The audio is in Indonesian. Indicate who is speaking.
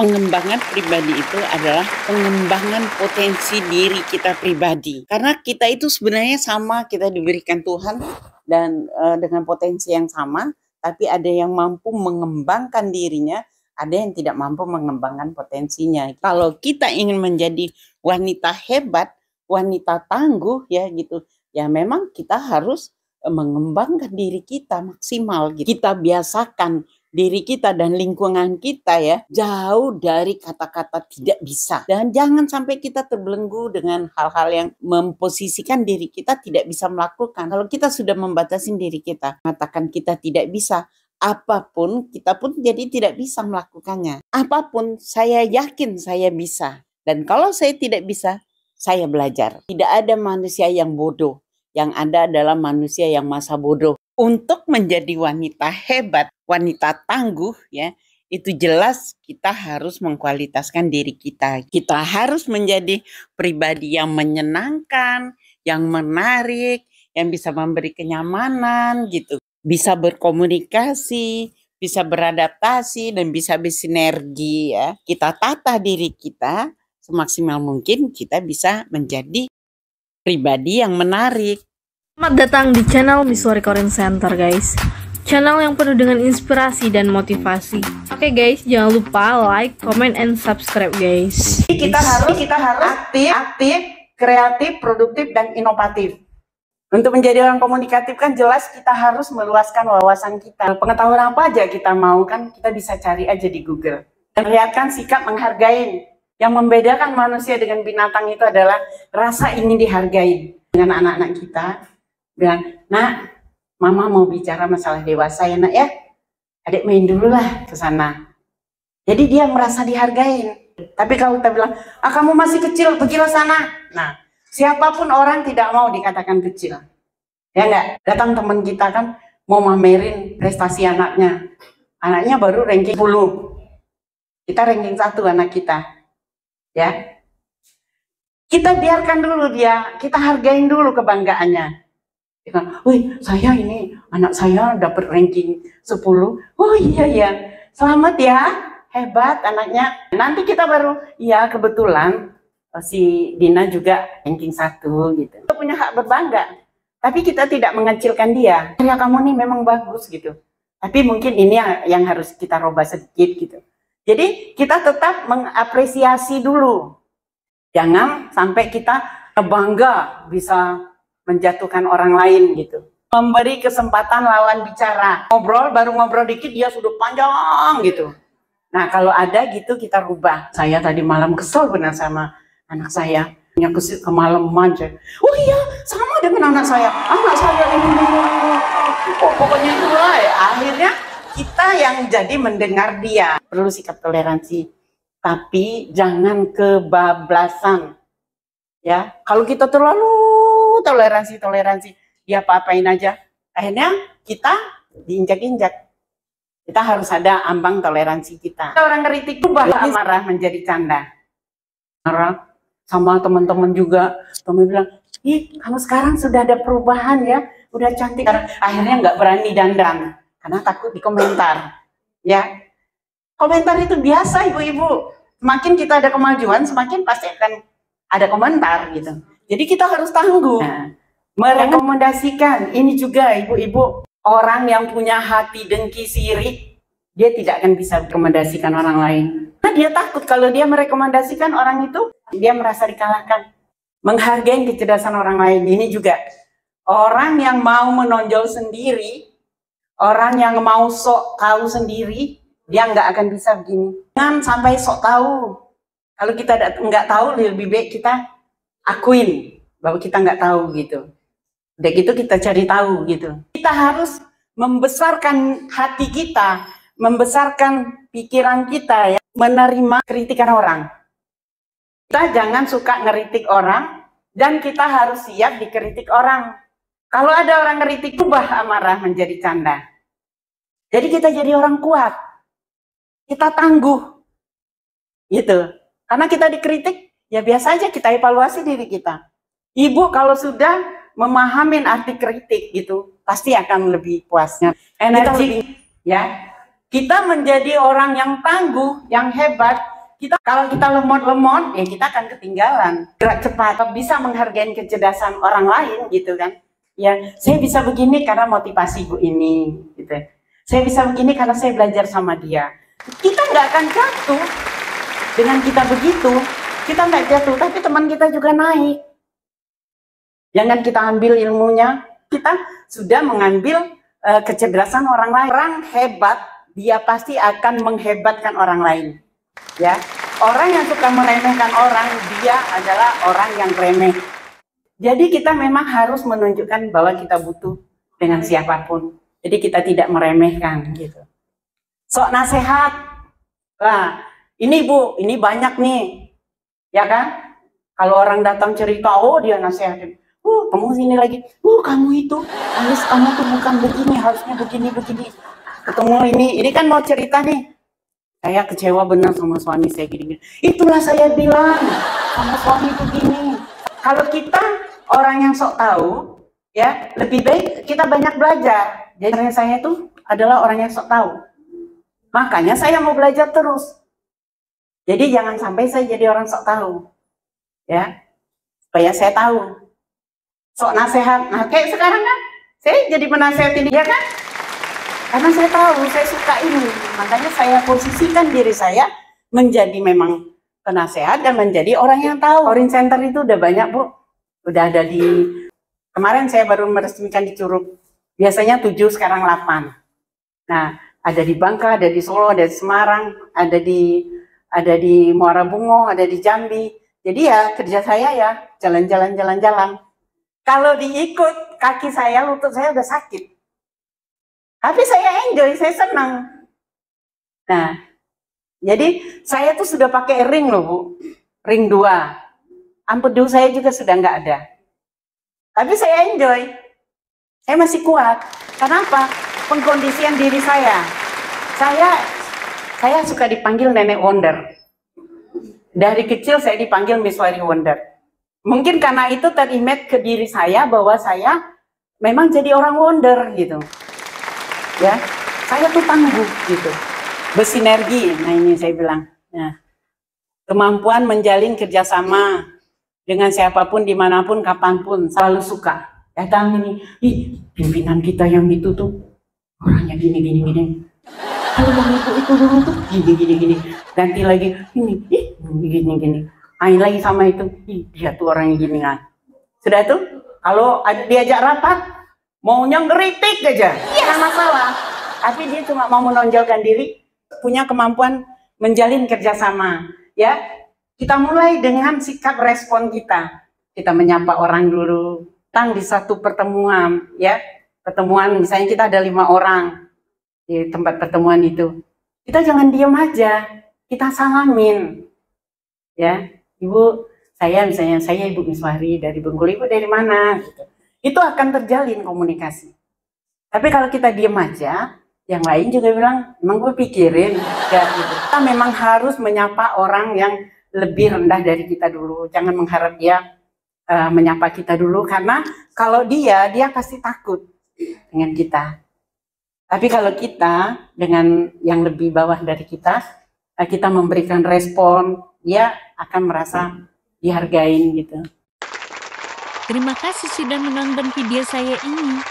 Speaker 1: Pengembangan pribadi itu adalah pengembangan potensi diri kita pribadi. Karena kita itu sebenarnya sama, kita diberikan Tuhan dan dengan potensi yang sama, tapi ada yang mampu mengembangkan dirinya, ada yang tidak mampu mengembangkan potensinya. Kalau kita ingin menjadi wanita hebat, wanita tangguh ya gitu, ya memang kita harus mengembangkan diri kita maksimal gitu. Kita biasakan diri kita dan lingkungan kita ya jauh dari kata-kata tidak bisa, dan jangan sampai kita terbelenggu dengan hal-hal yang memposisikan diri kita tidak bisa melakukan. Kalau kita sudah membatasi diri kita, mengatakan kita tidak bisa apapun, kita pun jadi tidak bisa melakukannya. Apapun saya yakin saya bisa, dan kalau saya tidak bisa saya belajar. Tidak ada manusia yang bodoh, yang ada adalah manusia yang masa bodoh. Untuk menjadi wanita hebat, wanita tangguh ya, itu jelas kita harus mengkualitaskan diri kita. Kita harus menjadi pribadi yang menyenangkan, yang menarik, yang bisa memberi kenyamanan gitu. Bisa berkomunikasi, bisa beradaptasi, dan bisa bersinergi ya. Kita tata diri kita semaksimal mungkin, kita bisa menjadi pribadi yang menarik.
Speaker 2: Selamat datang di channel Miswa Recording Center guys, channel yang penuh dengan inspirasi dan motivasi. Oke guys, jangan lupa like, comment, and subscribe guys.
Speaker 1: Kita harus aktif, kreatif, produktif, dan inovatif. Untuk menjadi orang komunikatif kan jelas kita harus meluaskan wawasan kita. Pengetahuan apa aja kita mau kan kita bisa cari aja di Google. Dan lihatkan sikap menghargai. Yang membedakan manusia dengan binatang itu adalah rasa ingin dihargai. Dengan anak-anak kita bilang, nak, mama mau bicara masalah dewasa ya nak ya, adik main dulu lah ke sana. Jadi dia merasa dihargain. Tapi kalau kita bilang, kamu masih kecil, pergilah sana. Nah, siapapun orang tidak mau dikatakan kecil. Ya enggak? Datang teman kita kan mau mamerin prestasi anaknya. Anaknya baru ranking 10. Kita ranking 1 anak kita. Ya. Kita biarkan dulu dia, kita hargain dulu kebanggaannya. Wih, saya ini anak saya dapat ranking 10. Oh iya ya, selamat ya, hebat anaknya. Nanti kita baru, ya kebetulan si Dina juga ranking 1 gitu. Kita punya hak berbangga, tapi kita tidak mengecilkan dia. Ya kamu nih memang bagus gitu. Tapi mungkin ini yang harus kita rubah sedikit gitu. Jadi kita tetap mengapresiasi dulu. Jangan sampai kita bangga bisa menjatuhkan orang lain gitu. Memberi kesempatan lawan bicara. Ngobrol, baru ngobrol dikit dia sudah panjang gitu. Nah kalau ada gitu kita rubah. Saya tadi malam kesel benar sama anak saya. Punya kemalaman aja. Oh iya sama dengan anak saya. Anak saya ini. Oh pokoknya itulah ya. Akhirnya kita yang jadi mendengar dia. Perlu sikap toleransi. Tapi jangan kebablasan. Ya, kalau kita terlalu toleransi, dia apa-apain aja. Akhirnya kita diinjak-injak. Kita harus ada ambang toleransi kita. Orang kritik berubah marah menjadi canda. Marah sama teman-teman juga. Teman bilang, ih kamu sekarang sudah ada perubahan ya, udah cantik. Akhirnya nggak berani dandan karena takut dikomentar. Ya, komentar itu biasa ibu-ibu. Semakin kita ada kemajuan, semakin pasti akan ada komentar gitu. Jadi kita harus tangguh. Nah, merekomendasikan ini juga ibu-ibu, orang yang punya hati dengki sirik, dia tidak akan bisa merekomendasikan orang lain. Nah, dia takut kalau dia merekomendasikan orang itu, dia merasa dikalahkan. Menghargai kecerdasan orang lain ini juga. Orang yang mau menonjol sendiri, orang yang mau sok tahu sendiri, dia nggak akan bisa begini. Jangan sampai sok tahu. Kalau kita nggak tahu, lebih baik kita akuin bahwa kita nggak tahu gitu. Udah gitu kita cari tahu gitu. Kita harus membesarkan hati kita, membesarkan pikiran kita ya, menerima kritikan orang. Kita jangan suka ngeritik orang, dan kita harus siap dikritik orang. Kalau ada orang ngeritik, ubah amarah menjadi canda. Jadi kita jadi orang kuat. Kita tangguh. Gitu. Karena kita dikritik, ya biasa aja kita evaluasi diri kita. Ibu kalau sudah memahami arti kritik gitu, pasti akan lebih puasnya. Energi, ya. Kita menjadi orang yang tangguh, yang hebat, Kalau kita lemot-lemot, ya kita akan ketinggalan. Gerak cepat, bisa menghargai kecerdasan orang lain gitu kan. Ya, saya bisa begini karena motivasi ibu ini, gitu. Saya bisa begini karena saya belajar sama dia. Kita nggak akan jatuh dengan kita begitu. Kita nggak jatuh, tapi teman kita juga naik. Jangan kita ambil ilmunya, kita sudah mengambil kecerdasan orang lain. Orang hebat, dia pasti akan menghebatkan orang lain. Ya, orang yang suka meremehkan orang, dia adalah orang yang remeh. Jadi kita memang harus menunjukkan bahwa kita butuh dengan siapapun. Jadi kita tidak meremehkan gitu. Sok nasihat. Nah, ini Bu, ini banyak nih. Ya kan? Kalau orang datang cerita, oh dia nasihatin. Kamu sini lagi. Kamu itu, kamu tuh bukan begini, harusnya begini. Ketemu ini kan mau cerita nih. Saya kecewa benar sama suami saya gini. Itulah saya bilang sama suami begini. Kalau kita orang yang sok tahu, ya lebih baik kita banyak belajar. Jadi saya itu adalah orang yang sok tahu. Makanya saya mau belajar terus. Jadi jangan sampai saya jadi orang sok tahu, ya. Supaya saya tahu. Sok nasihat. Nah kayak sekarang kan, saya jadi penasehatin dia kan. Karena saya tahu, saya suka ini. Makanya saya posisikan diri saya menjadi memang penasehat dan menjadi orang yang tahu. Corin Center itu udah banyak Bu. Udah ada di, kemarin saya baru meresmikan di Curug. Biasanya 7, sekarang 8. Nah, ada di Bangka, ada di Solo, ada di Semarang, ada di Muara Bungo, ada di Jambi. Jadi ya kerja saya ya jalan-jalan. Kalau diikut, kaki saya, lutut saya udah sakit. Tapi saya enjoy, saya senang. Nah, jadi saya tuh sudah pakai ring loh Bu, ring 2. Ampedu saya juga sudah nggak ada. Tapi saya enjoy, saya masih kuat. Kenapa? Pengkondisian diri saya. Saya suka dipanggil Nenek Wonder. Dari kecil saya dipanggil Miss Wari Wonder. Mungkin karena itu terimat ke diri saya bahwa saya memang jadi orang wonder gitu. Ya, saya tuh tangguh gitu, bersinergi. Nah ini saya bilang, nah, kemampuan menjalin kerjasama dengan siapapun, dimanapun, kapanpun, selalu suka. Datang ini, pimpinan kita yang itu tuh orangnya gini. Kalau yang itu dulu tuh gini. Ganti lagi ini, gini. Main lagi sama itu, dia tuh orangnya gini kan. Sudah tuh, kalau diajak rapat, maunya ngeritik aja, nggak masalah. Tapi dia cuma mau menonjolkan diri, punya kemampuan menjalin kerjasama. Ya, kita mulai dengan sikap respon kita. Kita menyapa orang dulu. Di satu pertemuan, ya, pertemuan misalnya kita ada 5 orang di tempat pertemuan itu. Kita jangan diam aja, kita salamin. Ya, Ibu, misalnya saya Ibu Miswari dari Bengkulu, Ibu dari mana? Gitu. Itu akan terjalin komunikasi. Tapi kalau kita diam aja, yang lain juga bilang, emang gue pikirin. Ya, gitu. Kita memang harus menyapa orang yang lebih rendah dari kita dulu. Jangan mengharap dia menyapa kita dulu, karena kalau dia pasti takut dengan kita. Tapi kalau kita dengan yang lebih bawah dari kita memberikan respon, dia akan merasa dihargain gitu.
Speaker 3: Terima kasih sudah menonton video saya ini.